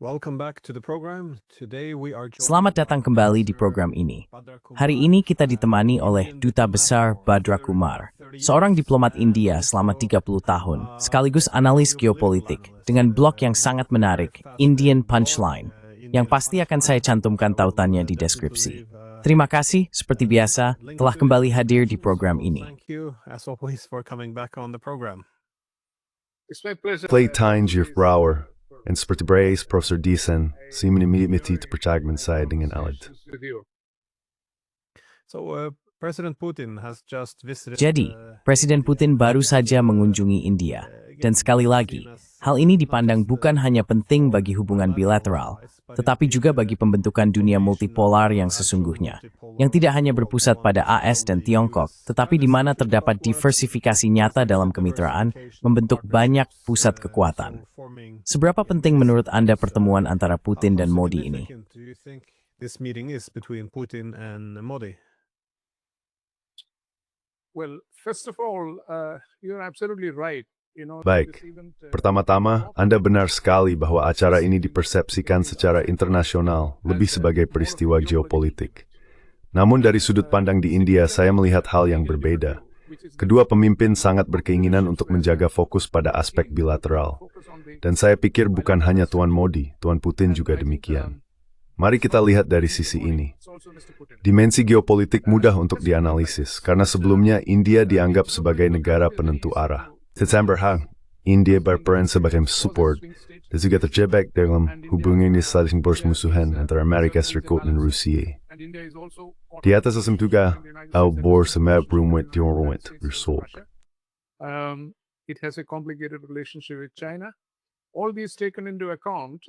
Welcome back to the program. Today we are Selamat datang kembali di program ini. Hari ini kita ditemani oleh Duta Besar Badra Kumar, seorang diplomat India selama 30 tahun, sekaligus analis geopolitik, dengan blog yang sangat menarik, Indian Punchline, yang pasti akan saya cantumkan tautannya di deskripsi. Terima kasih, seperti biasa, telah kembali hadir di program ini. Thank you, as always, for coming back on the program. Playtime Brouwer en seperti Brace, Profesor Deason, si menimiti percakapan saya dengan Aled. So, President Putin has just visited. Jadi, Presiden Putin baru saja mengunjungi India. Dan sekali lagi, hal ini dipandang bukan hanya penting bagi hubungan bilateral, tetapi juga bagi pembentukan dunia multipolar yang sesungguhnya, yang tidak hanya berpusat pada AS dan Tiongkok, tetapi di mana terdapat diversifikasi nyata dalam kemitraan, membentuk banyak pusat kekuatan. Seberapa penting menurut Anda pertemuan antara Putin dan Modi ini? This meeting is between Putin and Modi. Well, first of all, you're absolutely right. Baik, pertama-tama, Anda benar sekali bahwa acara ini dipersepsikan secara internasional lebih sebagai peristiwa geopolitik. Namun dari sudut pandang di India, saya melihat hal yang berbeda. Kedua pemimpin sangat berkeinginan untuk menjaga fokus pada aspek bilateral. Dan saya pikir bukan hanya Tuan Modi, Tuan Putin juga demikian. Mari kita lihat dari sisi ini. Dimensi geopolitik mudah untuk dianalisis, karena sebelumnya India dianggap sebagai negara penentu arah. September India berperan sebagai support dan juga terjebak dalam hubungan di saling bermusuhan antara Amerika Serikat dan Rusia. Di atas itu juga, Al-Bor sempat berumit bersolk. It has a complicated relationship with China. All these taken into account,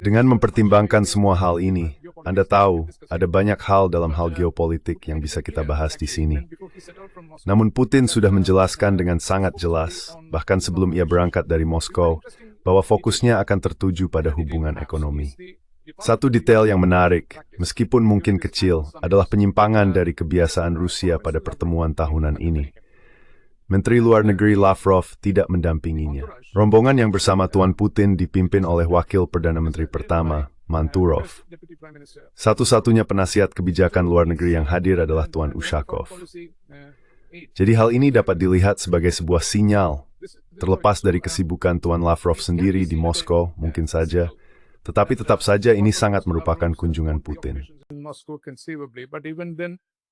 Dengan mempertimbangkan semua hal ini, Anda tahu, ada banyak hal dalam hal geopolitik yang bisa kita bahas di sini. Namun Putin sudah menjelaskan dengan sangat jelas, bahkan sebelum ia berangkat dari Moskow, bahwa fokusnya akan tertuju pada hubungan ekonomi. Satu detail yang menarik, meskipun mungkin kecil, adalah penyimpangan dari kebiasaan Rusia pada pertemuan tahunan ini. Menteri Luar Negeri Lavrov tidak mendampinginya. Rombongan yang bersama Tuan Putin dipimpin oleh Wakil Perdana Menteri pertama, Manturov. Satu-satunya penasihat kebijakan luar negeri yang hadir adalah Tuan Ushakov. Jadi hal ini dapat dilihat sebagai sebuah sinyal, terlepas dari kesibukan Tuan Lavrov sendiri di Moskow, mungkin saja, tetapi tetap saja ini sangat merupakan kunjungan Putin.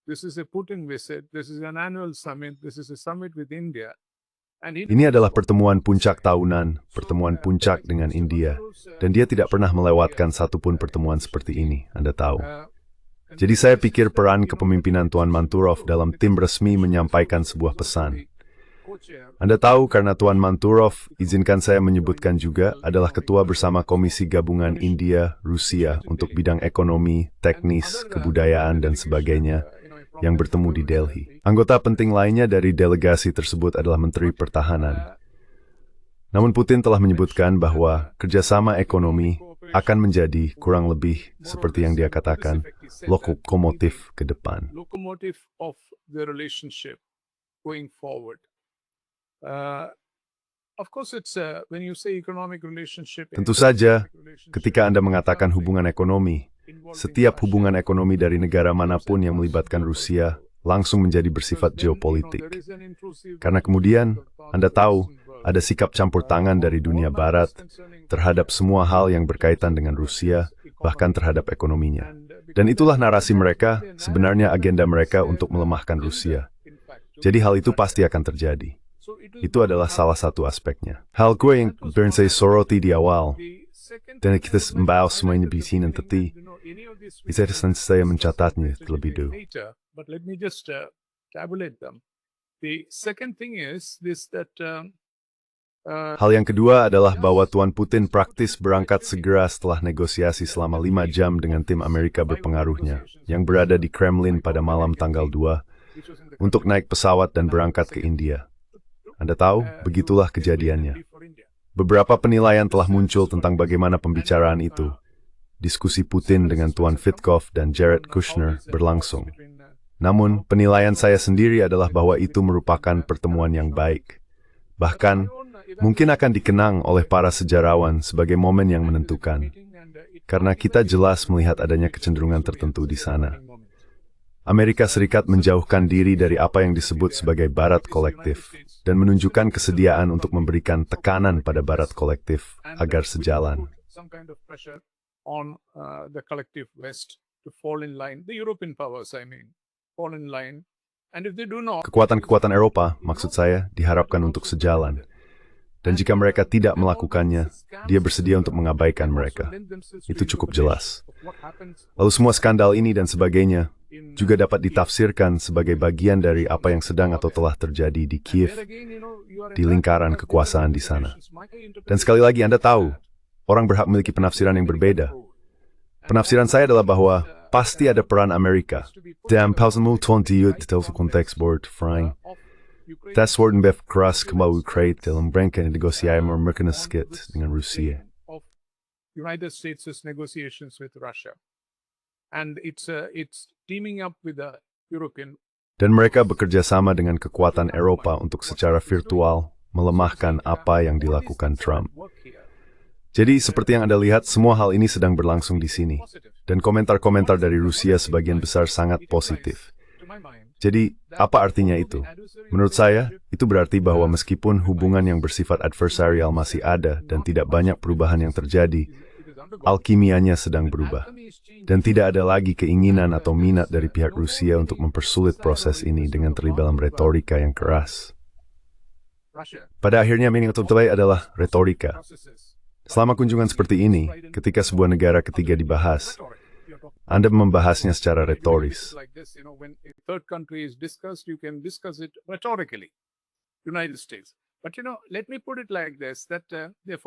This is a Putin visit, this is an annual summit, this is a summit with India. Ini adalah pertemuan puncak tahunan, pertemuan puncak dengan India, dan dia tidak pernah melewatkan satupun pertemuan seperti ini, Anda tahu. Jadi saya pikir peran kepemimpinan Tuan Manturov dalam tim resmi menyampaikan sebuah pesan. Anda tahu karena Tuan Manturov, izinkan saya menyebutkan juga, adalah ketua bersama Komisi Gabungan India-Rusia untuk bidang ekonomi, teknis, kebudayaan, dan sebagainya, yang bertemu di Delhi. Anggota penting lainnya dari delegasi tersebut adalah Menteri Pertahanan. Namun Putin telah menyebutkan bahwa kerjasama ekonomi akan menjadi kurang lebih seperti yang dia katakan, lokomotif ke depan. Locomotive of the relationship going forward. Of course, it's when you say economic relationship. Tentu saja, ketika Anda mengatakan hubungan ekonomi, setiap hubungan ekonomi dari negara manapun yang melibatkan Rusia langsung menjadi bersifat geopolitik. Karena kemudian, Anda tahu, ada sikap campur tangan dari dunia barat terhadap semua hal yang berkaitan dengan Rusia, bahkan terhadap ekonominya. Dan itulah narasi mereka, sebenarnya agenda mereka untuk melemahkan Rusia. Jadi hal itu pasti akan terjadi. Itu adalah salah satu aspeknya. Hal gue yang saya soroti di awal, dan kita membahas semuanya di sini nanti, bisa saya mencatatnya terlebih dulu. But let me just tabulate them. The second thing is this that Hal yang kedua adalah bahwa Tuan Putin praktis berangkat segera setelah negosiasi selama 5 jam dengan tim Amerika berpengaruhnya, yang berada di Kremlin pada malam tanggal 2, untuk naik pesawat dan berangkat ke India. Anda tahu, begitulah kejadiannya. Beberapa penilaian telah muncul tentang bagaimana pembicaraan itu. Diskusi Putin dengan Tuan Vitkov dan Jared Kushner berlangsung. Namun, penilaian saya sendiri adalah bahwa itu merupakan pertemuan yang baik. Bahkan, mungkin akan dikenang oleh para sejarawan sebagai momen yang menentukan, karena kita jelas melihat adanya kecenderungan tertentu di sana. Amerika Serikat menjauhkan diri dari apa yang disebut sebagai Barat kolektif dan menunjukkan kesediaan untuk memberikan tekanan pada Barat kolektif agar sejalan. On the collective West to fall in line, the European powers, fall in line. And if they do not, Kekuatan-kekuatan Eropa, maksud saya, diharapkan untuk sejalan. Dan jika mereka tidak melakukannya, dia bersedia untuk mengabaikan mereka. Itu cukup jelas. Lalu semua skandal ini dan sebagainya juga dapat ditafsirkan sebagai bagian dari apa yang sedang atau telah terjadi di Kiev, di lingkaran kekuasaan di sana. Dan sekali lagi Anda tahu, orang berhak memiliki penafsiran yang berbeda. Penafsiran saya adalah bahwa pasti ada peran Amerika. Dalam pausanmu dalam konteks frying. Tas worden bev keras kembali Ukraine dalam rangka negosiasi memperkenalkan dengan Rusia. United States' negotiations with Russia, and it's teaming up with the European. Dan mereka bekerja sama dengan kekuatan Eropa untuk secara virtual melemahkan apa yang dilakukan Trump. Jadi, seperti yang Anda lihat, semua hal ini sedang berlangsung di sini. Dan komentar-komentar dari Rusia sebagian besar sangat positif. Jadi, apa artinya itu? Menurut saya, itu berarti bahwa meskipun hubungan yang bersifat adversarial masih ada dan tidak banyak perubahan yang terjadi, alkimianya sedang berubah. Dan tidak ada lagi keinginan atau minat dari pihak Rusia untuk mempersulit proses ini dengan terlibat dalam retorika yang keras. Pada akhirnya, meaning yang terbaik adalah retorika. Selama kunjungan seperti ini, ketika sebuah negara ketiga dibahas, Anda membahasnya secara retoris.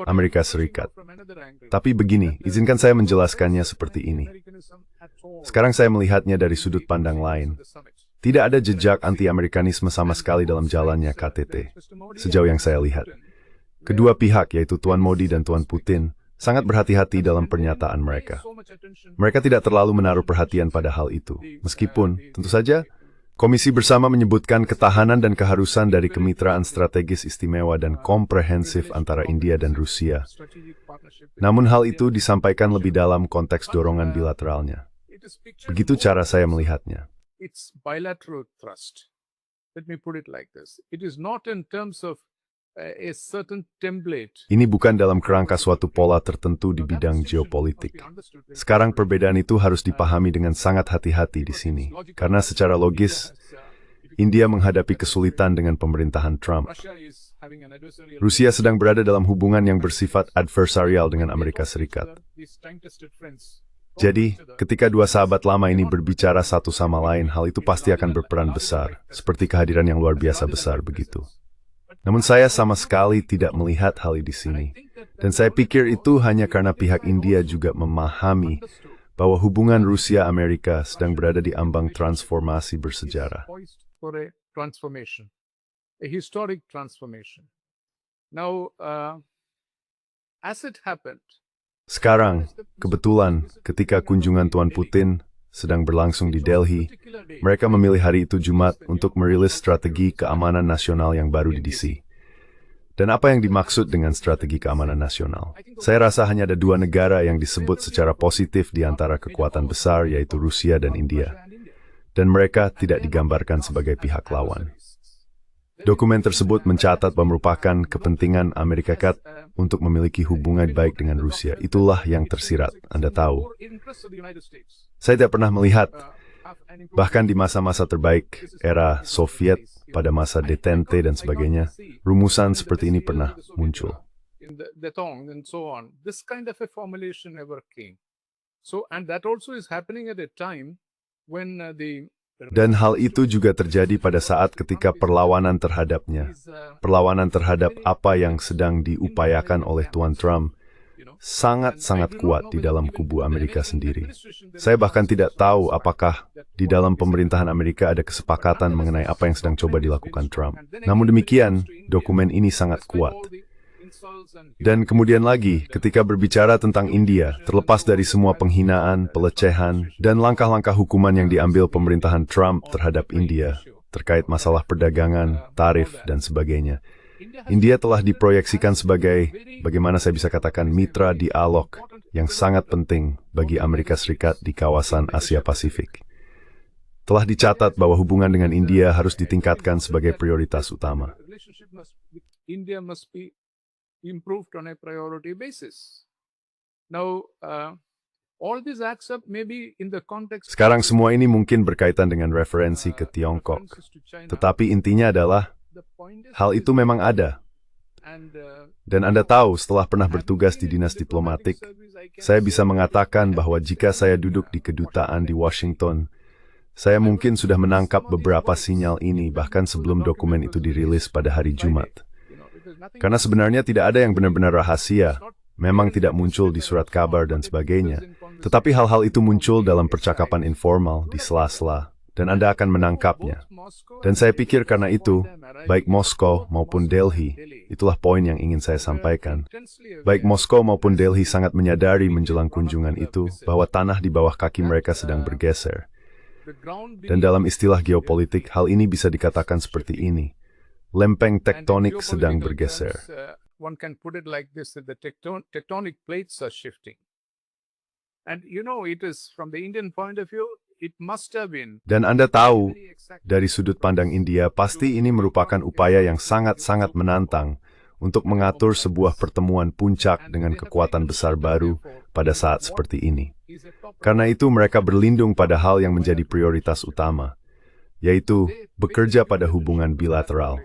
Amerika Serikat. Tapi begini, izinkan saya menjelaskannya seperti ini. Sekarang saya melihatnya dari sudut pandang lain. Tidak ada jejak anti-Amerikanisme sama sekali dalam jalannya KTT, sejauh yang saya lihat. Kedua pihak, yaitu Tuan Modi dan Tuan Putin, sangat berhati-hati dalam pernyataan mereka. Mereka tidak terlalu menaruh perhatian pada hal itu. Meskipun, tentu saja, Komisi Bersama menyebutkan ketahanan dan keharusan dari kemitraan strategis istimewa dan komprehensif antara India dan Rusia. Namun hal itu disampaikan lebih dalam konteks dorongan bilateralnya. Begitu cara saya melihatnya. It's bilateral thrust. Let me put it like this. It is not in terms of a certain template. Ini bukan dalam kerangka suatu pola tertentu di bidang geopolitik. Sekarang perbedaan itu harus dipahami dengan sangat hati-hati di sini. Karena secara logis, India menghadapi kesulitan dengan pemerintahan Trump. Rusia sedang berada dalam hubungan yang bersifat adversarial dengan Amerika Serikat. Jadi, ketika dua sahabat lama ini berbicara satu sama lain, hal itu pasti akan berperan besar, seperti kehadiran yang luar biasa besar begitu. Namun saya sama sekali tidak melihat hal di sini. Dan saya pikir itu hanya karena pihak India juga memahami bahwa hubungan Rusia-Amerika sedang berada di ambang transformasi bersejarah. A historic transformation. Now, as it happened, sekarang, kebetulan, ketika kunjungan Tuan Putin sedang berlangsung di Delhi, mereka memilih hari itu Jumat untuk merilis strategi keamanan nasional yang baru di DC. Dan apa yang dimaksud dengan strategi keamanan nasional? Saya rasa hanya ada dua negara yang disebut secara positif di antara kekuatan besar, yaitu Rusia dan India. Dan mereka tidak digambarkan sebagai pihak lawan. Dokumen tersebut mencatat bahwa merupakan kepentingan Amerika Serikat untuk memiliki hubungan baik dengan Rusia. Itulah yang tersirat, Anda tahu. Saya tidak pernah melihat, bahkan di masa-masa terbaik era Soviet, pada masa detente dan sebagainya, rumusan seperti ini pernah muncul. Dan hal itu juga terjadi pada saat ketika perlawanan terhadapnya. Perlawanan terhadap apa yang sedang diupayakan oleh Tuan Trump sangat-sangat kuat di dalam kubu Amerika sendiri. Saya bahkan tidak tahu apakah di dalam pemerintahan Amerika ada kesepakatan mengenai apa yang sedang coba dilakukan Trump. Namun demikian, dokumen ini sangat kuat. Dan kemudian lagi, ketika berbicara tentang India, terlepas dari semua penghinaan, pelecehan, dan langkah-langkah hukuman yang diambil pemerintahan Trump terhadap India, terkait masalah perdagangan, tarif, dan sebagainya, India telah diproyeksikan sebagai, bagaimana saya bisa katakan, mitra dialog yang sangat penting bagi Amerika Serikat di kawasan Asia Pasifik. Telah dicatat bahwa hubungan dengan India harus ditingkatkan sebagai prioritas utama. India must be improved on a priority basis. Now, all this acts up maybe in the context. Sekarang semua ini mungkin berkaitan dengan referensi ke Tiongkok, tetapi intinya adalah hal itu memang ada. Dan Anda tahu, setelah pernah bertugas di dinas diplomatik, saya bisa mengatakan bahwa jika saya duduk di kedutaan di Washington, saya mungkin sudah menangkap beberapa sinyal ini bahkan sebelum dokumen itu dirilis pada hari Jumat. Karena sebenarnya tidak ada yang benar-benar rahasia, memang tidak muncul di surat kabar dan sebagainya. Tetapi hal-hal itu muncul dalam percakapan informal di sela-sela, dan Anda akan menangkapnya. Dan saya pikir karena itu, baik Moskow maupun Delhi, itulah poin yang ingin saya sampaikan. Baik Moskow maupun Delhi sangat menyadari menjelang kunjungan itu bahwa tanah di bawah kaki mereka sedang bergeser. Dan dalam istilah geopolitik, hal ini bisa dikatakan seperti ini. Lempeng tektonik sedang bergeser. One can put it like this, that the tectonic plates are shifting. And you know, it is from the Indian point of view, it must have been. Dan Anda tahu, dari sudut pandang India, pasti ini merupakan upaya yang sangat-sangat menantang untuk mengatur sebuah pertemuan puncak dengan kekuatan besar baru pada saat seperti ini. Karena itu mereka berlindung pada hal yang menjadi prioritas utama, yaitu bekerja pada hubungan bilateral.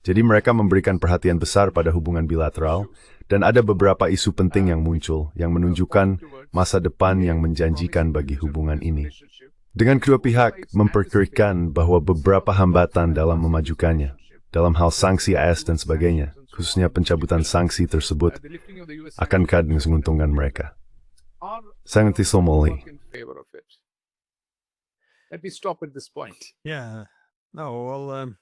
Jadi mereka memberikan perhatian besar pada hubungan bilateral, dan ada beberapa isu penting yang muncul, yang menunjukkan masa depan yang menjanjikan bagi hubungan ini. Dengan kedua pihak memperkirakan bahwa beberapa hambatan dalam memajukannya, dalam hal sanksi AS dan sebagainya, khususnya pencabutan sanksi tersebut, akankah menguntungkan mereka. Sangat disomoli. Let me stop at this point. Yeah. No, well,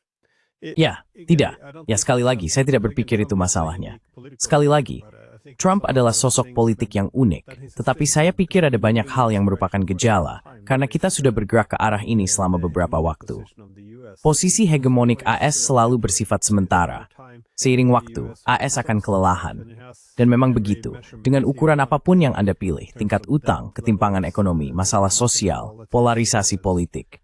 Ya, tidak. Ya, sekali lagi, saya tidak berpikir itu masalahnya. Sekali lagi, Trump adalah sosok politik yang unik, tetapi saya pikir ada banyak hal yang merupakan gejala, karena kita sudah bergerak ke arah ini selama beberapa waktu. Posisi hegemonik AS selalu bersifat sementara. Seiring waktu, AS akan kelelahan. Dan memang begitu, dengan ukuran apapun yang Anda pilih, tingkat utang, ketimpangan ekonomi, masalah sosial, polarisasi politik.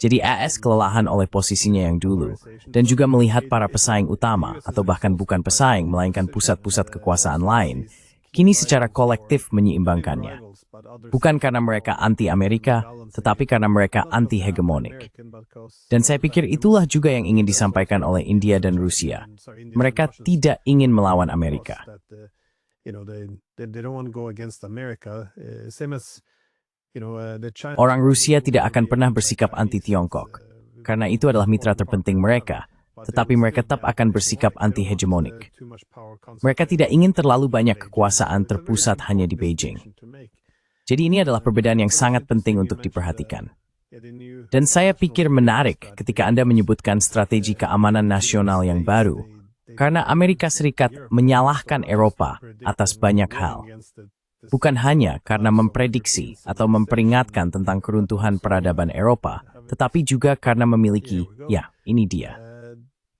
Jadi AS kelelahan oleh posisinya yang dulu, dan juga melihat para pesaing utama, atau bahkan bukan pesaing, melainkan pusat-pusat kekuasaan lain, kini secara kolektif menyeimbangkannya. Bukan karena mereka anti-Amerika, tetapi karena mereka anti-hegemonik. Dan saya pikir itulah juga yang ingin disampaikan oleh India dan Rusia. Mereka tidak ingin melawan Amerika. Orang Rusia tidak akan pernah bersikap anti-Tiongkok, karena itu adalah mitra terpenting mereka, tetapi mereka tetap akan bersikap anti-hegemonik. Mereka tidak ingin terlalu banyak kekuasaan terpusat hanya di Beijing. Jadi ini adalah perbedaan yang sangat penting untuk diperhatikan. Dan saya pikir menarik ketika Anda menyebutkan strategi keamanan nasional yang baru, karena Amerika Serikat menyalahkan Eropa atas banyak hal. Bukan hanya karena memprediksi atau memperingatkan tentang keruntuhan peradaban Eropa, tetapi juga karena memiliki, ya, ini dia.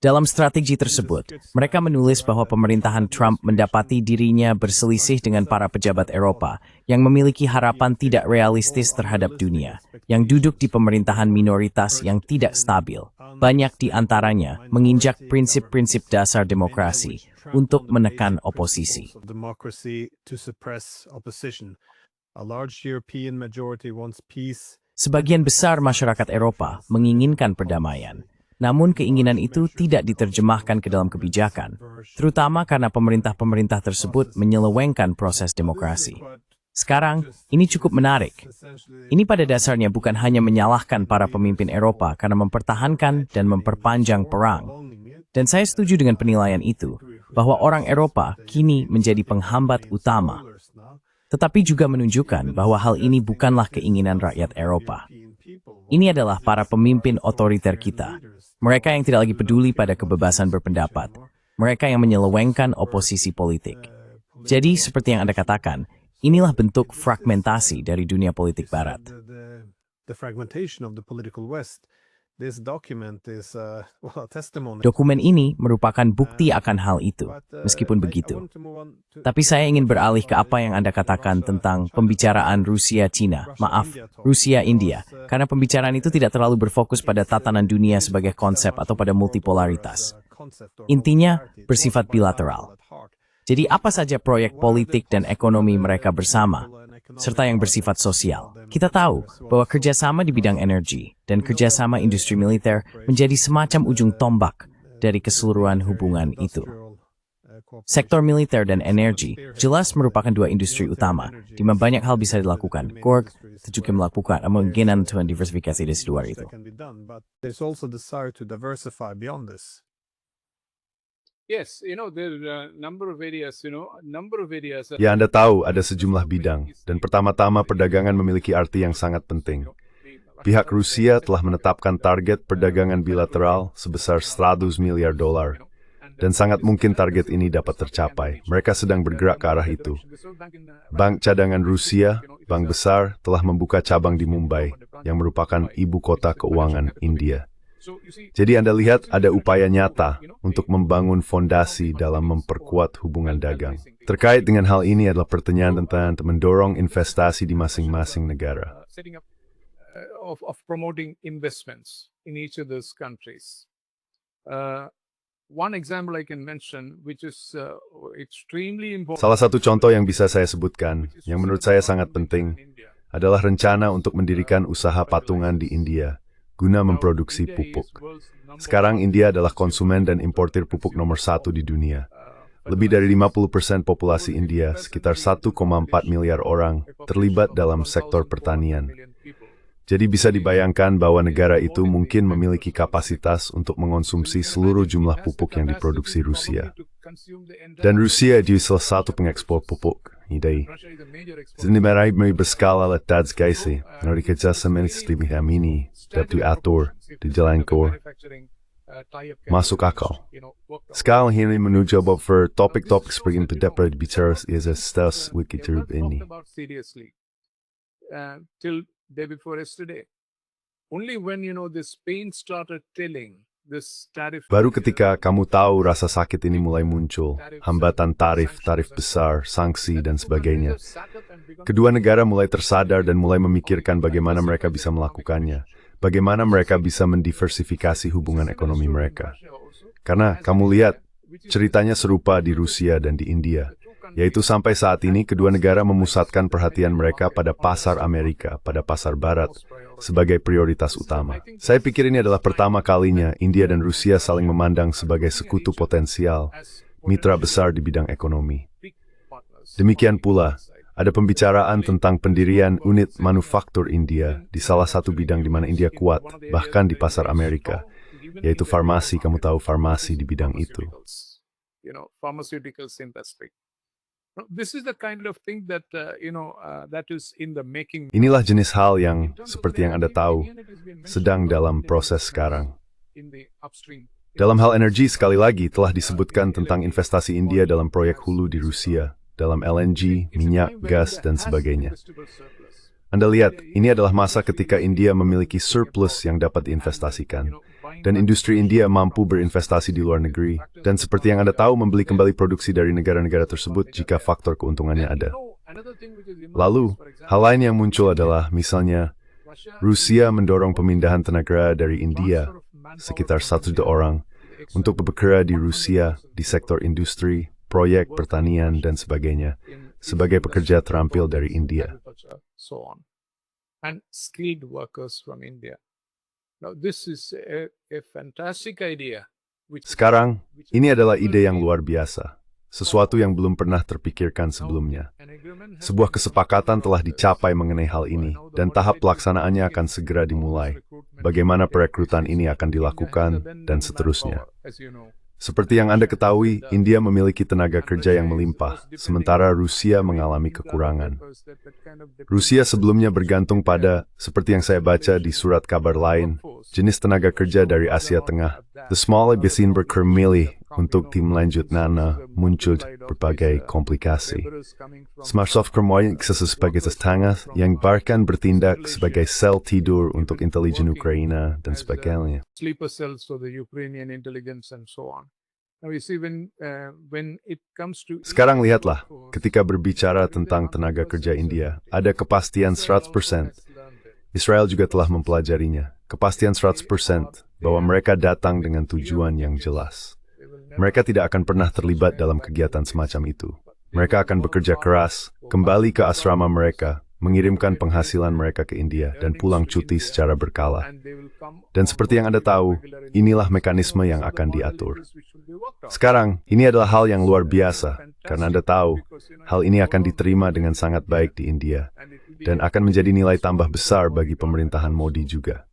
Dalam strategi tersebut, mereka menulis bahwa pemerintahan Trump mendapati dirinya berselisih dengan para pejabat Eropa yang memiliki harapan tidak realistis terhadap dunia, yang duduk di pemerintahan minoritas yang tidak stabil. Banyak di antaranya menginjak prinsip-prinsip dasar demokrasi untuk menekan oposisi. Sebagian besar masyarakat Eropa menginginkan perdamaian. Namun keinginan itu tidak diterjemahkan ke dalam kebijakan, terutama karena pemerintah-pemerintah tersebut menyelewengkan proses demokrasi. Sekarang, ini cukup menarik. Ini pada dasarnya bukan hanya menyalahkan para pemimpin Eropa karena mempertahankan dan memperpanjang perang. Dan saya setuju dengan penilaian itu, bahwa orang Eropa kini menjadi penghambat utama. Tetapi juga menunjukkan bahwa hal ini bukanlah keinginan rakyat Eropa. Ini adalah para pemimpin otoriter kita. Mereka yang tidak lagi peduli pada kebebasan berpendapat. Mereka yang menyelewengkan oposisi politik. Jadi, seperti yang Anda katakan, inilah bentuk fragmentasi dari dunia politik Barat. this document is well, testimony. Dokumen ini merupakan bukti akan hal itu, meskipun begitu. Tapi saya ingin beralih ke apa yang Anda katakan tentang pembicaraan Rusia-China, maaf, Rusia-India, karena pembicaraan itu tidak terlalu berfokus pada tatanan dunia sebagai konsep atau pada multipolaritas. Intinya, bersifat bilateral. Jadi apa saja proyek politik dan ekonomi mereka bersama, serta yang bersifat sosial. Kita tahu bahwa kerjasama di bidang energi dan kerjasama industri militer menjadi semacam ujung tombak dari keseluruhan hubungan itu. Sektor militer dan energi jelas merupakan dua industri utama, di mana banyak hal bisa dilakukan. Gorg juga melakukan kemungkinan untuk diversifikasi di luar itu. There's also desire to diversify beyond this. Yes, there are a number of areas, Ya, Anda tahu ada sejumlah bidang, dan pertama-tama perdagangan memiliki arti yang sangat penting. Pihak Rusia telah menetapkan target perdagangan bilateral sebesar 100 miliar dolar, dan sangat mungkin target ini dapat tercapai. Mereka sedang bergerak ke arah itu. Bank Cadangan Rusia, bank besar, telah membuka cabang di Mumbai, yang merupakan ibu kota keuangan India. Jadi Anda lihat ada upaya nyata untuk membangun fondasi dalam memperkuat hubungan dagang. Terkait dengan hal ini adalah pertanyaan tentang mendorong investasi di masing-masing negara. Of promoting investments in each of those countries. One example I can mention, which is extremely important. Salah satu contoh yang bisa saya sebutkan, yang menurut saya sangat penting, adalah rencana untuk mendirikan usaha patungan di India guna memproduksi pupuk. Sekarang India adalah konsumen dan importir pupuk nomor 1 di dunia. Lebih dari 50% populasi India, sekitar 1,4 miliar orang, terlibat dalam sektor pertanian. Jadi bisa dibayangkan bahwa negara itu mungkin memiliki kapasitas untuk mengonsumsi seluruh jumlah pupuk yang diproduksi Rusia. Dan Rusia adalah salah satu pengekspor pupuk. Idei. Sebenarnya berskala letak gaisi, mereka kerjasama ini dapat diatur, dijalankan, masuk akal. Sekarang ini menuju for topik-topik seperti itu dapat bicara stas wikitrib ini. Till day before yesterday, only when this pain started telling. Baru ketika kamu tahu rasa sakit ini mulai muncul, hambatan tarif besar, sanksi, dan sebagainya. Kedua negara mulai tersadar dan mulai memikirkan bagaimana mereka bisa melakukannya, bagaimana mereka bisa mendiversifikasi hubungan ekonomi mereka. Karena kamu lihat, ceritanya serupa di Rusia dan di India, yaitu sampai saat ini kedua negara memusatkan perhatian mereka pada pasar Amerika, pada pasar Barat, sebagai prioritas utama. Saya pikir ini adalah pertama kalinya India dan Rusia saling memandang sebagai sekutu potensial, mitra besar di bidang ekonomi. Demikian pula, ada pembicaraan tentang pendirian unit manufaktur India di salah satu bidang di mana India kuat, bahkan di pasar Amerika, yaitu farmasi. Kamu tahu farmasi di bidang itu. Pharmaceuticals industry. This is the kind of thing that that is in the making. Inilah jenis hal yang, seperti yang Anda tahu, sedang dalam proses sekarang. Dalam hal energi, sekali lagi, telah disebutkan tentang investasi India dalam proyek hulu di Rusia, dalam LNG, minyak, gas, dan sebagainya. Anda lihat, ini adalah masa ketika India memiliki surplus yang dapat diinvestasikan. Dan industri India mampu berinvestasi di luar negeri, dan seperti yang Anda tahu membeli kembali produksi dari negara-negara tersebut jika faktor keuntungannya ada. Lalu, hal lain yang muncul adalah, misalnya, Rusia mendorong pemindahan tenaga dari India, sekitar 1 juta orang, untuk bekerja di Rusia, di sektor industri, proyek pertanian, dan sebagainya, sebagai pekerja terampil dari India. And skilled workers from India. Now, this is a fantastic idea. Sekarang, ini adalah ide yang luar biasa, sesuatu yang belum pernah terpikirkan sebelumnya. Sebuah kesepakatan telah dicapai mengenai hal ini, dan tahap pelaksanaannya akan segera dimulai. Bagaimana perekrutan ini akan dilakukan, dan seterusnya. Seperti yang Anda ketahui, India memiliki tenaga kerja yang melimpah, sementara Rusia mengalami kekurangan. Rusia sebelumnya bergantung pada, seperti yang saya baca di surat kabar lain, jenis tenaga kerja dari Asia Tengah. The small Besinberg Kermili, untuk tim lanjut Nana muncul berbagai komplikasi. Smartsoft promoyek sebagai tetangga yang bahkan bertindak sebagai sel tidur untuk intelijen Ukraina dan sebagainya. Sleeper cells for the Ukrainian intelligence and so on. Now you see when it comes to Sekarang lihatlah, ketika berbicara tentang tenaga kerja India, ada kepastian 100%. Israel juga telah mempelajarinya. Kepastian 100% bahwa mereka datang dengan tujuan yang jelas. Mereka tidak akan pernah terlibat dalam kegiatan semacam itu. Mereka akan bekerja keras, kembali ke asrama mereka, mengirimkan penghasilan mereka ke India, dan pulang cuti secara berkala. Dan seperti yang Anda tahu, inilah mekanisme yang akan diatur. Sekarang, ini adalah hal yang luar biasa, karena Anda tahu, hal ini akan diterima dengan sangat baik di India, dan akan menjadi nilai tambah besar bagi pemerintahan Modi juga.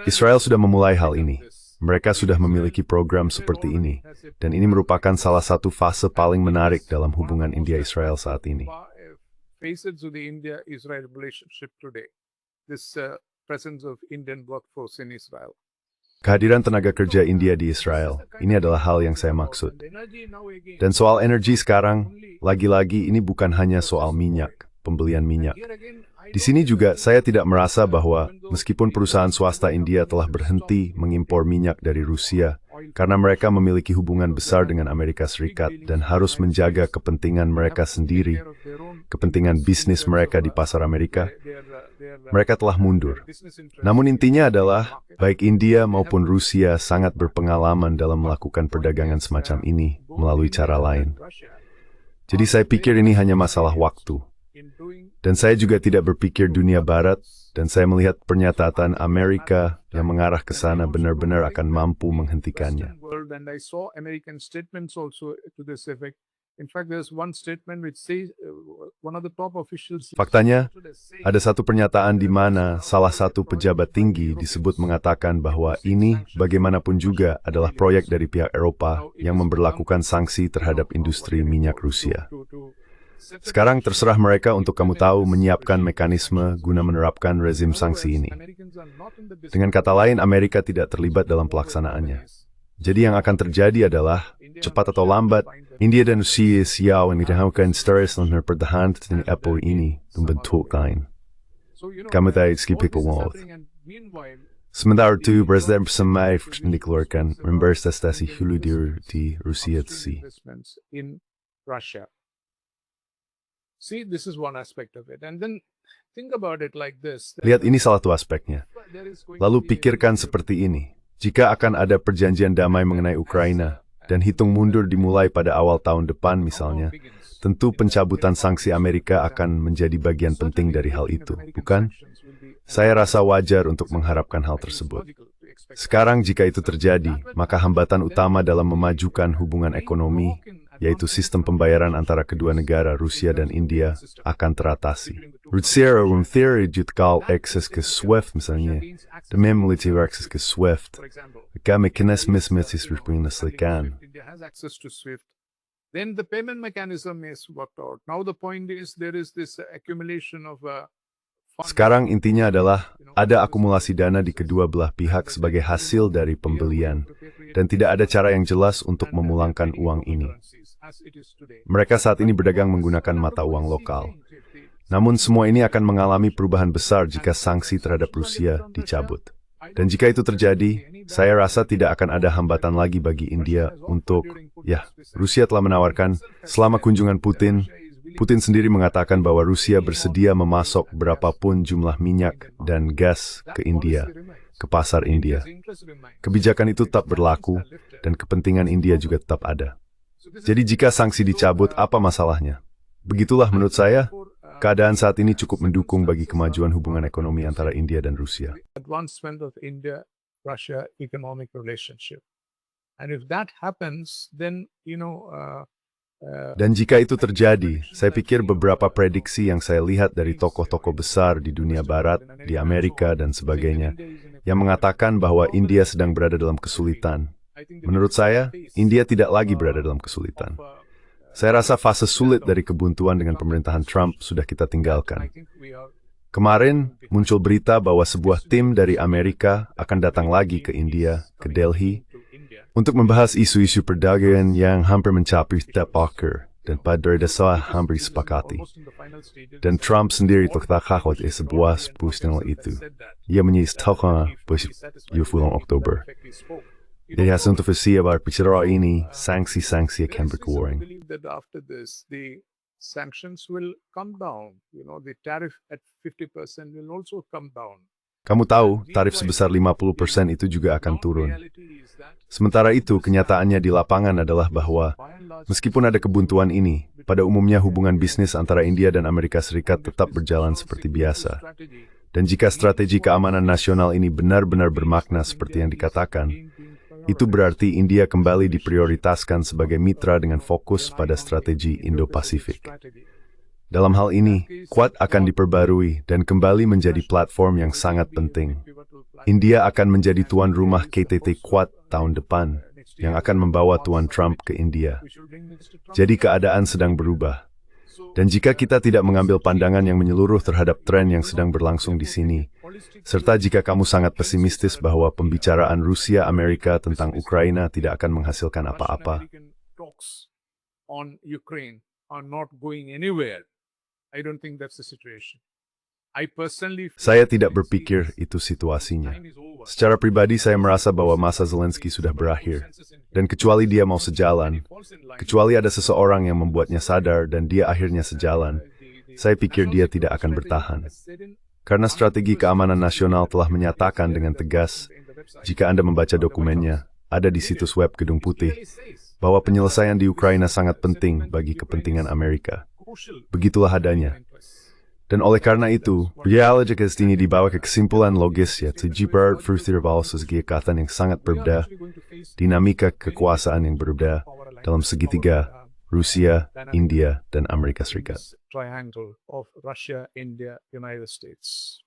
Israel sudah memulai hal ini. Mereka sudah memiliki program seperti ini, dan ini merupakan salah satu fase paling menarik dalam hubungan India-Israel saat ini. Facets of the India-Israel relationship today. This presence of Indian workforce in Israel. Kehadiran tenaga kerja India di Israel, ini adalah hal yang saya maksud. Dan soal energi sekarang, lagi-lagi ini bukan hanya soal minyak, pembelian minyak. Di sini juga saya tidak merasa bahwa meskipun perusahaan swasta India telah berhenti mengimpor minyak dari Rusia karena mereka memiliki hubungan besar dengan Amerika Serikat dan harus menjaga kepentingan mereka sendiri, kepentingan bisnis mereka di pasar Amerika, mereka telah mundur. Namun intinya adalah baik India maupun Rusia sangat berpengalaman dalam melakukan perdagangan semacam ini melalui cara lain. Jadi saya pikir ini hanya masalah waktu. Dan saya juga tidak berpikir dunia barat, dan saya melihat pernyataan Amerika yang mengarah ke sana benar-benar akan mampu menghentikannya. Faktanya, ada satu pernyataan di mana salah satu pejabat tinggi disebut mengatakan bahwa ini bagaimanapun juga adalah proyek dari pihak Eropa yang memberlakukan sanksi terhadap industri minyak Rusia. Sekarang terserah mereka untuk kamu tahu menyiapkan mekanisme guna menerapkan rezim sanksi ini. Dengan kata lain, Amerika tidak terlibat dalam pelaksanaannya. Jadi yang akan terjadi adalah, cepat atau lambat, India dan Rusia siap menggunakan stres dan mempertahankan Apple ini membentuk lain. Kamu tahu skipikal world. Sementara itu, Presiden bersama dikeluarkan investasi hulu di Rusia. See, this is one aspect of it. And then think about it like this. Lihat ini salah satu aspeknya. Lalu pikirkan seperti ini. Jika akan ada perjanjian damai mengenai Ukraina, dan hitung mundur dimulai pada awal tahun depan misalnya, tentu pencabutan sanksi Amerika akan menjadi bagian penting dari hal itu, bukan? Saya rasa wajar untuk mengharapkan hal tersebut. Sekarang jika itu terjadi, maka hambatan utama dalam memajukan hubungan ekonomi, yaitu sistem pembayaran antara kedua negara Rusia dan India, akan teratasi. Rusia menjadikan akses ke SWIFT misalnya, demi militer akses ke SWIFT, maka mekanisme diselesaikan. Then the payment mechanism is worked out. Now the point is there is this accumulation of Sekarang intinya adalah ada akumulasi dana di kedua belah pihak sebagai hasil dari pembelian, dan tidak ada cara yang jelas untuk memulangkan uang ini. Mereka saat ini berdagang menggunakan mata uang lokal. Namun semua ini akan mengalami perubahan besar jika sanksi terhadap Rusia dicabut. Dan jika itu terjadi, saya rasa tidak akan ada hambatan lagi bagi India untuk, Rusia telah menawarkan, selama kunjungan Putin sendiri mengatakan bahwa Rusia bersedia memasok berapapun jumlah minyak dan gas ke India, ke pasar India. Kebijakan itu tetap berlaku, dan kepentingan India juga tetap ada. Jadi jika sanksi dicabut, apa masalahnya? Begitulah menurut saya, keadaan saat ini cukup mendukung bagi kemajuan hubungan ekonomi antara India dan Rusia. Advancement of India-Russia economic relationship. And if that happens, then, dan jika itu terjadi, saya pikir beberapa prediksi yang saya lihat dari tokoh-tokoh besar di dunia barat, di Amerika, dan sebagainya, yang mengatakan bahwa India sedang berada dalam kesulitan. Menurut saya, India tidak lagi berada dalam kesulitan. Saya rasa fase sulit dari kebuntuan dengan pemerintahan Trump sudah kita tinggalkan. Kemarin, muncul berita bahwa sebuah tim dari Amerika akan datang lagi ke India, ke Delhi, untuk membahas isu-isu perdagangan yang hampir mencapai tahap akhir dan pada dasarnya hampir disepakati. Dan Trump sendiri telah kawat sebuah postingan itu. Ia menyatakan pada 20 Oktober. Dari hasil intervensi berbicara ini, sanksi-sanksi akan berkurang. I believe that after this, the sanctions will come down. The tariff at 50% will also come down. Kamu tahu, tarif sebesar 50% itu juga akan turun. Sementara itu, kenyataannya di lapangan adalah bahwa, meskipun ada kebuntuan ini, pada umumnya hubungan bisnis antara India dan Amerika Serikat tetap berjalan seperti biasa. Dan jika strategi keamanan nasional ini benar-benar bermakna seperti yang dikatakan, itu berarti India kembali diprioritaskan sebagai mitra dengan fokus pada strategi Indo-Pasifik. Dalam hal ini, Quad akan diperbarui dan kembali menjadi platform yang sangat penting. India akan menjadi tuan rumah KTT Quad tahun depan, yang akan membawa Tuan Trump ke India. Jadi keadaan sedang berubah. Dan jika kita tidak mengambil pandangan yang menyeluruh terhadap tren yang sedang berlangsung di sini, serta jika kamu sangat pesimistis bahwa pembicaraan Rusia-Amerika tentang Ukraina tidak akan menghasilkan apa-apa, saya tidak berpikir itu situasinya. Secara pribadi saya merasa bahwa masa Zelensky sudah berakhir. Dan kecuali dia mau sejalan, kecuali ada seseorang yang membuatnya sadar dan dia akhirnya sejalan, saya pikir dia tidak akan bertahan. Karena strategi keamanan nasional telah menyatakan dengan tegas, jika Anda membaca dokumennya, ada di situs web Gedung Putih, bahwa penyelesaian di Ukraina sangat penting bagi kepentingan Amerika. Begitulah adanya. Dan oleh karena itu, reality ini dibawa ke kesimpulan logis yaitu jika berubah segi ikatan yang sangat berbeda, dinamika kekuasaan yang berbeda dalam segitiga Rusia, India, dan Amerika Serikat. Triangle of Russia, India, United States.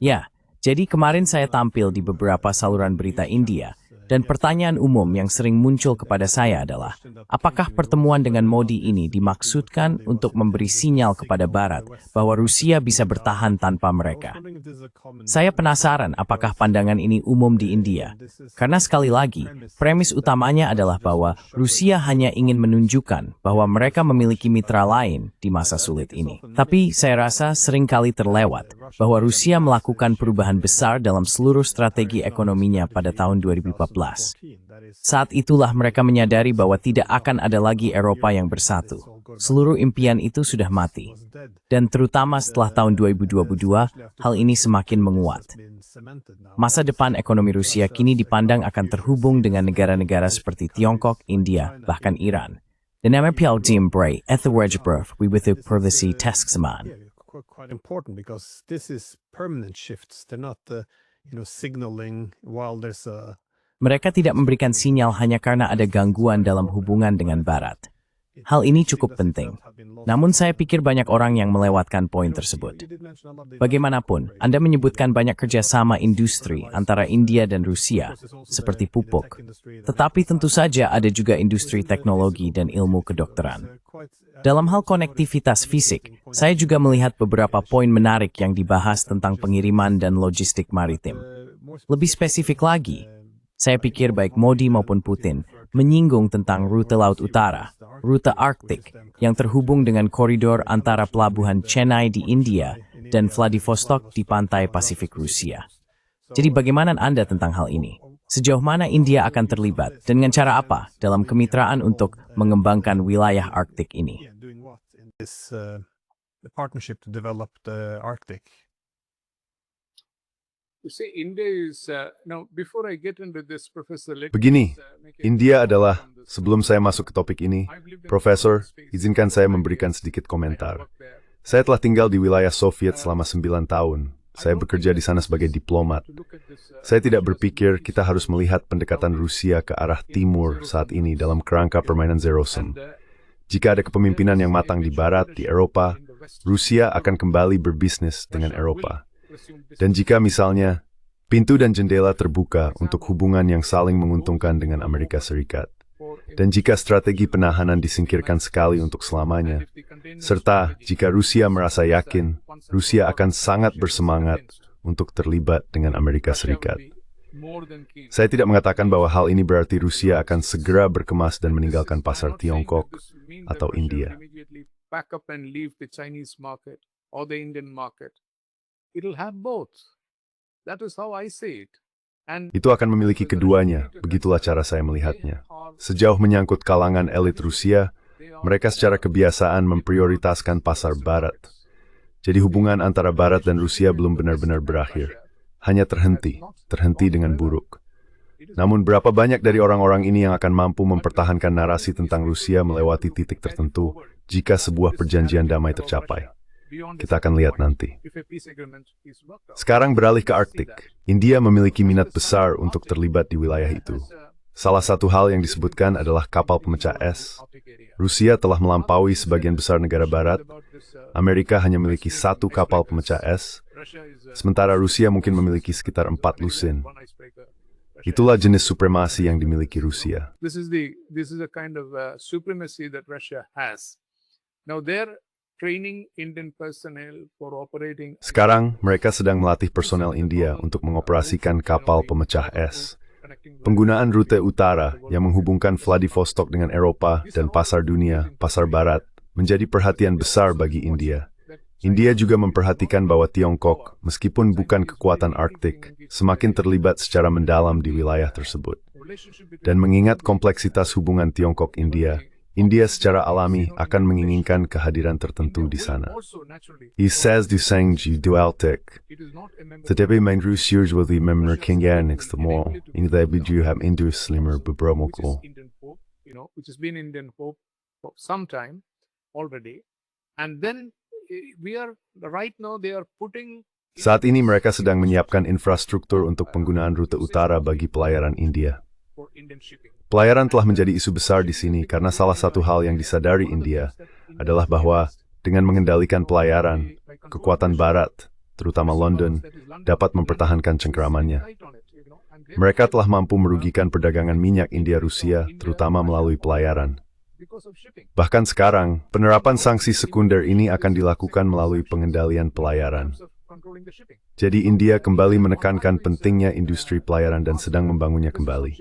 Ya, jadi kemarin saya tampil di beberapa saluran berita India, dan pertanyaan umum yang sering muncul kepada saya adalah, apakah pertemuan dengan Modi ini dimaksudkan untuk memberi sinyal kepada Barat bahwa Rusia bisa bertahan tanpa mereka? Saya penasaran apakah pandangan ini umum di India, karena sekali lagi, premis utamanya adalah bahwa Rusia hanya ingin menunjukkan bahwa mereka memiliki mitra lain di masa sulit ini. Tapi saya rasa seringkali terlewat bahwa Rusia melakukan perubahan besar dalam seluruh strategi ekonominya pada tahun 2014. Saat itulah mereka menyadari bahwa tidak akan ada lagi Eropa yang bersatu. Seluruh impian itu sudah mati. Dan terutama setelah tahun 2022, hal ini semakin menguat. Masa depan ekonomi Rusia kini dipandang akan terhubung dengan negara-negara seperti Tiongkok, India, bahkan Iran. Dan MPL Bray, Etherwedgeberf, Wiwithu Privacy Task Zaman. Quite important because this is permanent shifts. They're not, signaling while there's a. Mereka tidak memberikan sinyal hanya karena ada gangguan dalam hubungan dengan Barat. Hal ini cukup penting. Namun saya pikir banyak orang yang melewatkan poin tersebut. Bagaimanapun, Anda menyebutkan banyak kerjasama industri antara India dan Rusia, seperti pupuk. Tetapi tentu saja ada juga industri teknologi dan ilmu kedokteran. Dalam hal konektivitas fisik, saya juga melihat beberapa poin menarik yang dibahas tentang pengiriman dan logistik maritim. Lebih spesifik lagi, saya pikir baik Modi maupun Putin menyinggung tentang rute Laut Utara, rute Arktik, yang terhubung dengan koridor antara pelabuhan Chennai di India dan Vladivostok di pantai Pasifik Rusia. Jadi bagaimana Anda tentang hal ini? Sejauh mana India akan terlibat dan dengan cara apa dalam kemitraan untuk mengembangkan wilayah Arktik ini? Begini, India adalah, sebelum saya masuk ke topik ini, Profesor, izinkan saya memberikan sedikit komentar. Saya telah tinggal di wilayah Soviet selama 9 tahun. Saya bekerja di sana sebagai diplomat. Saya tidak berpikir kita harus melihat pendekatan Rusia ke arah timur saat ini dalam kerangka permainan zero sum. Jika ada kepemimpinan yang matang di Barat, di Eropa, Rusia akan kembali berbisnis dengan Eropa. Dan jika misalnya, pintu dan jendela terbuka untuk hubungan yang saling menguntungkan dengan Amerika Serikat. Dan jika strategi penahanan disingkirkan sekali untuk selamanya, serta jika Rusia merasa yakin, Rusia akan sangat bersemangat untuk terlibat dengan Amerika Russia will Serikat. be more than keen. Saya tidak mengatakan bahwa hal ini berarti Rusia akan segera berkemas dan meninggalkan pasar I'm not saying Tiongkok that this will mean that atau Russia will India. immediately pack up and leave the Chinese market or the Indian market. It'll have both. That is how I see it. And Itu akan memiliki keduanya, begitulah cara saya melihatnya. Sejauh menyangkut kalangan elit Rusia, mereka secara kebiasaan memprioritaskan pasar Barat. Jadi hubungan antara Barat dan Rusia belum benar-benar berakhir. Hanya terhenti dengan buruk. Namun berapa banyak dari orang-orang ini yang akan mampu mempertahankan narasi tentang Rusia melewati titik tertentu jika sebuah perjanjian damai tercapai? Kita akan lihat nanti. Sekarang beralih ke Arktik. India memiliki minat besar untuk terlibat di wilayah itu. Salah satu hal yang disebutkan adalah kapal pemecah es. Rusia telah melampaui sebagian besar negara barat. Amerika hanya memiliki 1 kapal pemecah es, sementara Rusia mungkin memiliki sekitar 4 lusin. Itulah jenis supremasi yang dimiliki Rusia. This is a kind of supremacy that Russia has. Now they're training Indian personnel for operating. Sekarang, mereka sedang melatih personel India untuk mengoperasikan kapal pemecah es. Penggunaan rute utara yang menghubungkan Vladivostok dengan Eropa dan pasar dunia, pasar barat, menjadi perhatian besar bagi India. India juga memperhatikan bahwa Tiongkok, meskipun bukan kekuatan Arktik, semakin terlibat secara mendalam di wilayah tersebut. Dan mengingat kompleksitas hubungan Tiongkok-India, India secara alami akan menginginkan kehadiran tertentu di sana. I says du Sengji dualtek. Tetapi main Rusians will be member Kingan next to more. In the video have Indus slimmer bebromoko. Which has been Indian hope for some time already. And then we are right now they are putting. Saat ini mereka sedang menyiapkan infrastruktur untuk penggunaan rute utara bagi pelayaran India. Pelayaran telah menjadi isu besar di sini karena salah satu hal yang disadari India adalah bahwa dengan mengendalikan pelayaran, kekuatan Barat, terutama London, dapat mempertahankan cengkeramannya. Mereka telah mampu merugikan perdagangan minyak India-Rusia, terutama melalui pelayaran. Bahkan sekarang, penerapan sanksi sekunder ini akan dilakukan melalui pengendalian pelayaran. Jadi India kembali menekankan pentingnya industri pelayaran dan sedang membangunnya kembali.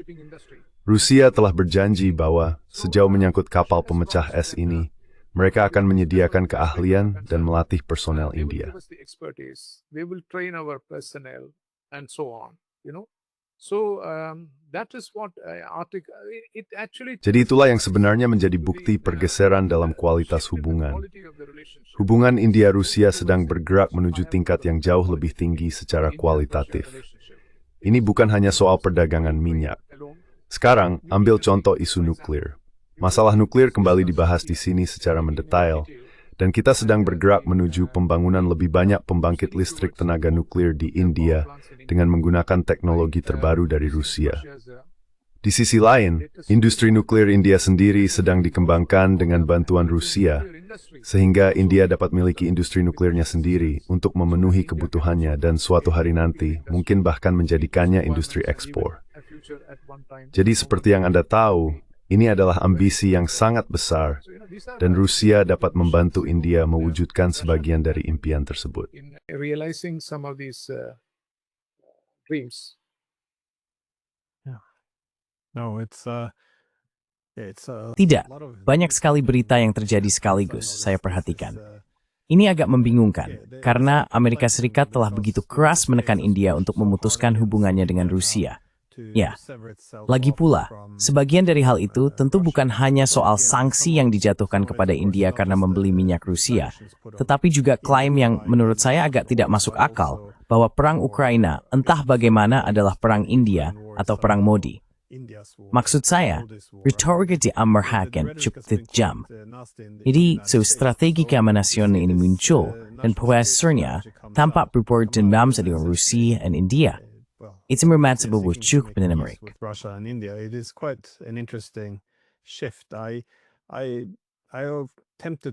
Rusia telah berjanji bahwa sejauh menyangkut kapal pemecah es ini, mereka akan menyediakan keahlian dan melatih personel India. Jadi itulah yang sebenarnya menjadi bukti pergeseran dalam kualitas hubungan. Hubungan India-Rusia sedang bergerak menuju tingkat yang jauh lebih tinggi secara kualitatif. Ini bukan hanya soal perdagangan minyak. Sekarang, ambil contoh isu nuklir. Masalah nuklir kembali dibahas di sini secara mendetail, dan kita sedang bergerak menuju pembangunan lebih banyak pembangkit listrik tenaga nuklir di India dengan menggunakan teknologi terbaru dari Rusia. Di sisi lain, industri nuklir India sendiri sedang dikembangkan dengan bantuan Rusia, sehingga India dapat memiliki industri nuklirnya sendiri untuk memenuhi kebutuhannya dan suatu hari nanti mungkin bahkan menjadikannya industri ekspor. Jadi seperti yang Anda tahu, ini adalah ambisi yang sangat besar, dan Rusia dapat membantu India mewujudkan sebagian dari impian tersebut. Tidak, banyak sekali berita yang terjadi sekaligus, saya perhatikan. Ini agak membingungkan, karena Amerika Serikat telah begitu keras menekan India untuk memutuskan hubungannya dengan Rusia. Ya, lagi pula, sebagian dari hal itu tentu bukan hanya soal sanksi yang dijatuhkan kepada India karena membeli minyak Rusia, tetapi juga klaim yang menurut saya agak tidak masuk akal bahwa perang Ukraina entah bagaimana adalah perang India atau perang Modi. Maksud saya, retorika diamarhakan cukup tajam. Jadi, strategi keamanan ini muncul dan puasnya tampak berbuat dendam dengan Rusia dan India. It's remarkable with cukup in Amerika. With Russia and India, it is quite an interesting shift.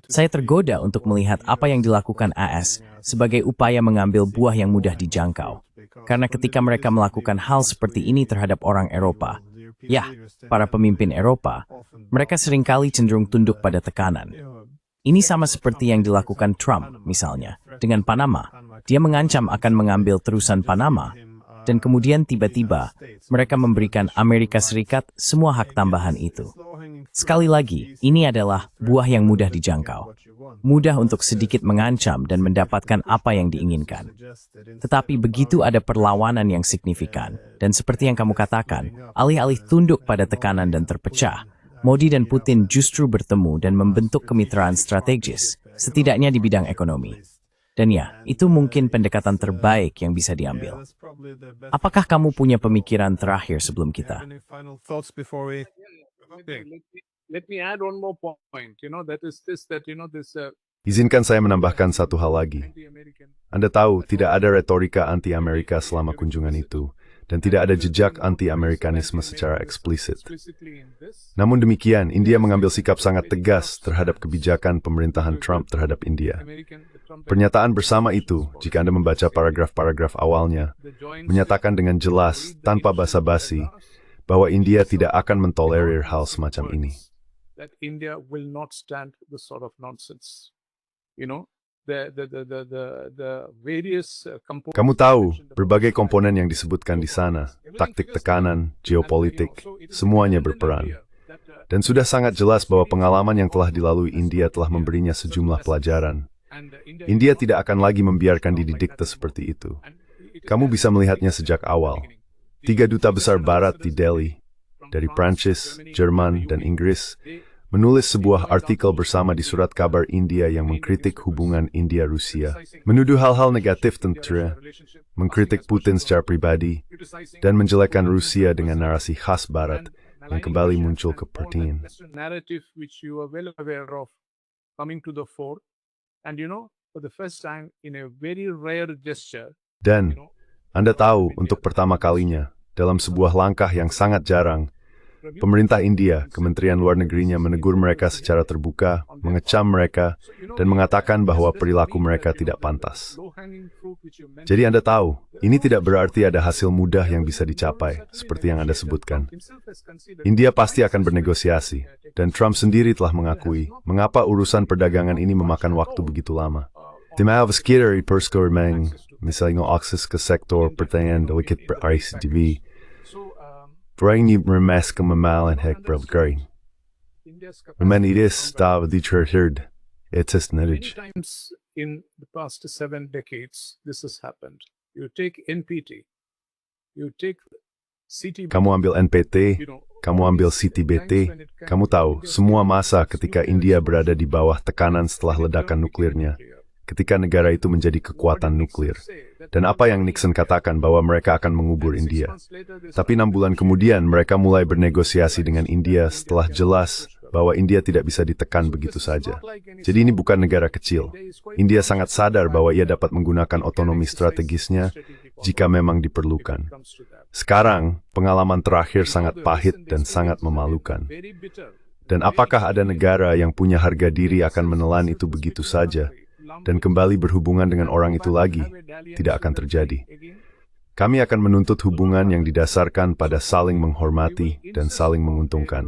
Saya tergoda untuk melihat apa yang dilakukan AS sebagai upaya mengambil buah yang mudah dijangkau. Karena ketika mereka melakukan hal seperti ini terhadap orang Eropa, ya, para pemimpin Eropa, mereka seringkali cenderung tunduk pada tekanan. Ini sama seperti yang dilakukan Trump, misalnya, dengan Panama. Dia mengancam akan mengambil terusan Panama, dan kemudian tiba-tiba mereka memberikan Amerika Serikat semua hak tambahan itu. Sekali lagi, ini adalah buah yang mudah dijangkau. Mudah untuk sedikit mengancam dan mendapatkan apa yang diinginkan. Tetapi begitu ada perlawanan yang signifikan, dan seperti yang kamu katakan, alih-alih tunduk pada tekanan dan terpecah, Modi dan Putin justru bertemu dan membentuk kemitraan strategis, setidaknya di bidang ekonomi. Dan ya, itu mungkin pendekatan terbaik yang bisa diambil. Apakah kamu punya pemikiran terakhir sebelum kita? Let me add one more point. That is this Izinkan saya menambahkan satu hal lagi. anti-American. Anda tahu, tidak ada retorika anti-Amerika selama kunjungan itu, dan tidak ada jejak anti-Amerikanisme secara eksplisit. Explicitly in this, Namun demikian, India mengambil sikap sangat tegas terhadap kebijakan pemerintahan Trump terhadap India. Trump Pernyataan bersama itu, jika Anda membaca paragraf-paragraf awalnya, menyatakan dengan jelas, tanpa basa-basi, bahwa India tidak akan mentolerir hal semacam ini. that India will not stand this sort of nonsense. The various components. Kamu tahu, berbagai komponen yang disebutkan di sana, taktik tekanan, geopolitik, semuanya berperan. Dan sudah sangat jelas bahwa pengalaman yang telah dilalui India telah memberinya sejumlah pelajaran. India tidak akan lagi membiarkan didikte seperti itu. Kamu bisa melihatnya sejak awal. 3 duta besar Barat di Delhi, dari Prancis, Jerman, dan Inggris, menulis sebuah artikel bersama di surat kabar India yang mengkritik hubungan India-Rusia, menuduh hal-hal negatif tentunya, mengkritik Putin secara pribadi, dan menjelekkan Rusia dengan narasi khas Barat yang kembali muncul ke perhatian. Narrative which you are well aware of coming to the fore, and for the first time in a very rare gesture. Dan, Anda tahu, untuk pertama kalinya, dalam sebuah langkah yang sangat jarang, pemerintah India, Kementerian Luar Negerinya menegur mereka secara terbuka, mengecam mereka, dan mengatakan bahwa perilaku mereka tidak pantas. Jadi Anda tahu, ini tidak berarti ada hasil mudah yang bisa dicapai, seperti yang Anda sebutkan. India pasti akan bernegosiasi, dan Trump sendiri telah mengakui mengapa urusan perdagangan ini memakan waktu begitu lama. Timahavas kita perskormeng, misalnya akses ke sektor pertanian delicate per-ICTV, Perang remas kemamalan hek berlagarin. Remanides stav ditrahird. It's Many knowledge. times in the past 7 decades, this has happened. You take NPT, you take CTB. Kamu ambil NPT, kamu ambil CTBT, kamu tahu, semua masa ketika India berada di bawah tekanan setelah ledakan nuklirnya, ketika negara itu menjadi kekuatan nuklir. Dan apa yang Nixon katakan bahwa mereka akan mengubur India. Tapi 6 bulan kemudian mereka mulai bernegosiasi dengan India setelah jelas bahwa India tidak bisa ditekan begitu saja. Jadi ini bukan negara kecil. India sangat sadar bahwa ia dapat menggunakan otonomi strategisnya jika memang diperlukan. Sekarang, pengalaman terakhir sangat pahit dan sangat memalukan. Dan apakah ada negara yang punya harga diri akan menelan itu begitu saja dan kembali berhubungan dengan orang itu lagi? Tidak akan terjadi. Kami akan menuntut hubungan yang didasarkan pada saling menghormati dan saling menguntungkan.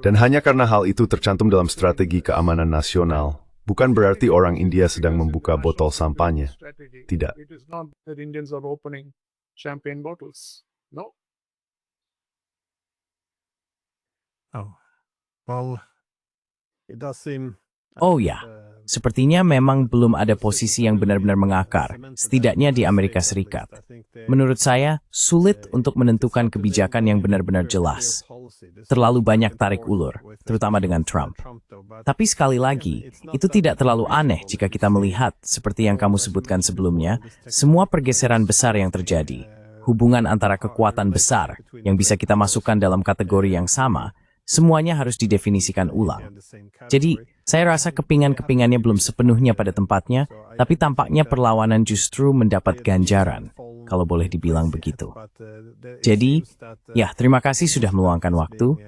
Dan hanya karena hal itu tercantum dalam strategi keamanan nasional, bukan berarti orang India sedang membuka botol sampahnya. Tidak. It is not that Indians are opening champagne bottles. No. Oh, well, it does seem. Oh ya, sepertinya memang belum ada posisi yang benar-benar mengakar, setidaknya di Amerika Serikat. Menurut saya, sulit untuk menentukan kebijakan yang benar-benar jelas. Terlalu banyak tarik ulur, terutama dengan Trump. Tapi sekali lagi, itu tidak terlalu aneh jika kita melihat, seperti yang kamu sebutkan sebelumnya, semua pergeseran besar yang terjadi, hubungan antara kekuatan besar yang bisa kita masukkan dalam kategori yang sama, semuanya harus didefinisikan ulang. Jadi, saya rasa kepingan-kepingannya belum sepenuhnya pada tempatnya, tapi tampaknya perlawanan justru mendapat ganjaran, kalau boleh dibilang begitu. Jadi, ya, terima kasih sudah meluangkan waktu,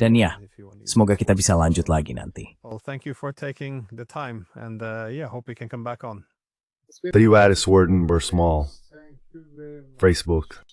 dan ya, semoga kita bisa lanjut lagi nanti. Well, thank you for taking the time, and hope we can come back on. Terima kasih, Warden Bersmall. Facebook.